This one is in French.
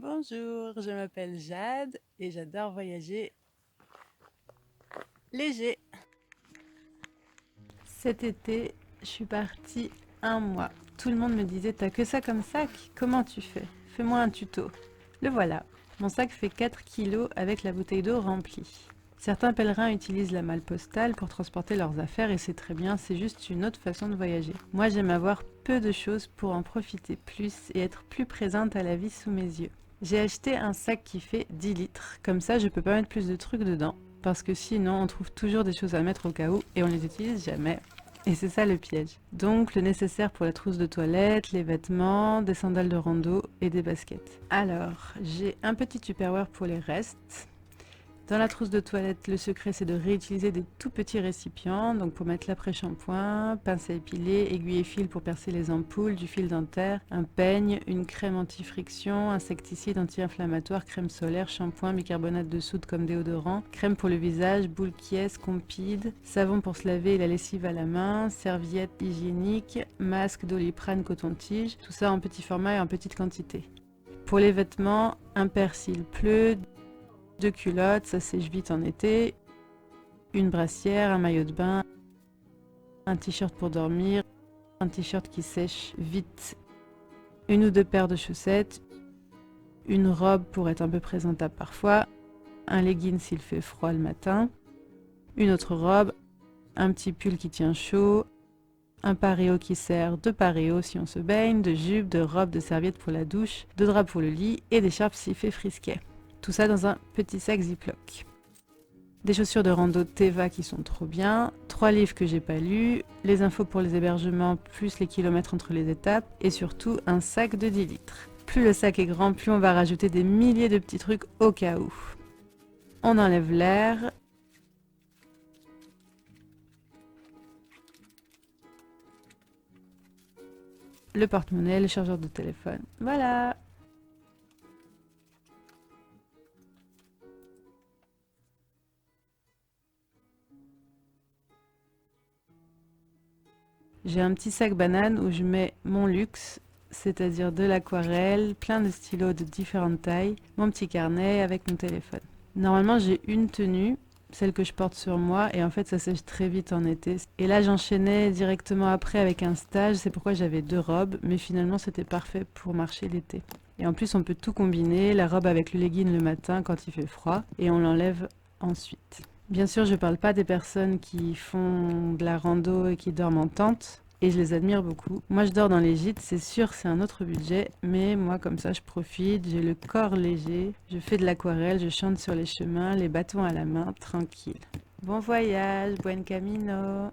Bonjour, je m'appelle Jade et j'adore voyager léger. Cet été, je suis partie un mois. Tout le monde me disait: t'as que ça comme sac? Comment tu fais? Fais-moi un tuto. Le voilà. Mon sac fait 4 kilos avec la bouteille d'eau remplie. Certains pèlerins utilisent la malle postale pour transporter leurs affaires et c'est très bien, c'est juste une autre façon de voyager. Moi, j'aime avoir peu de choses pour en profiter plus et être plus présente à la vie sous mes yeux. J'ai acheté un sac qui fait 10 litres, comme ça je peux pas mettre plus de trucs dedans, parce que sinon on trouve toujours des choses à mettre au cas où et on les utilise jamais. Et c'est ça le piège. Donc le nécessaire pour la trousse de toilette, les vêtements, des sandales de rando et des baskets. Alors, j'ai un petit Tupperware pour les restes. Dans la trousse de toilette, le secret c'est de réutiliser des tout petits récipients, donc pour mettre l'après-shampoing, pince à épiler, aiguille et fil pour percer les ampoules, du fil dentaire, un peigne, une crème anti-friction, insecticide anti-inflammatoire, crème solaire, shampoing, bicarbonate de soude comme déodorant, crème pour le visage, boule Kies, Compide, savon pour se laver et la lessive à la main, serviette hygiénique, masque, Doliprane, coton-tige, tout ça en petit format et en petite quantité. Pour les vêtements, un persil bleu, 2 culottes, ça sèche vite en été, une brassière, un maillot de bain, un t-shirt pour dormir, un t-shirt qui sèche vite, une ou deux paires de chaussettes, une robe pour être un peu présentable parfois, un legging s'il fait froid le matin, une autre robe, un petit pull qui tient chaud, un paréo qui sert de paréo si on se baigne, de jupe, de robe, de serviette pour la douche, de drap pour le lit et d'écharpe s'il fait frisquet. Tout ça dans un petit sac Ziploc. Des chaussures de rando Teva qui sont trop bien, 3 livres que j'ai pas lus, les infos pour les hébergements plus les kilomètres entre les étapes et surtout un sac de 10 litres. Plus le sac est grand, plus on va rajouter des milliers de petits trucs au cas où. On enlève l'air. Le porte-monnaie, le chargeur de téléphone. Voilà! J'ai un petit sac banane où je mets mon luxe, c'est-à-dire de l'aquarelle, plein de stylos de différentes tailles, mon petit carnet avec mon téléphone. Normalement, j'ai une tenue, celle que je porte sur moi, et en fait, ça sèche très vite en été. Et là, j'enchaînais directement après avec un stage, c'est pourquoi j'avais 2 robes, mais finalement, c'était parfait pour marcher l'été. Et en plus, on peut tout combiner, la robe avec le legging le matin quand il fait froid, et on l'enlève ensuite. Bien sûr, je ne parle pas des personnes qui font de la rando et qui dorment en tente, et je les admire beaucoup. Moi, je dors dans les gîtes, c'est sûr, c'est un autre budget, mais moi, comme ça, je profite, j'ai le corps léger, je fais de l'aquarelle, je chante sur les chemins, les bâtons à la main, tranquille. Bon voyage, buen camino!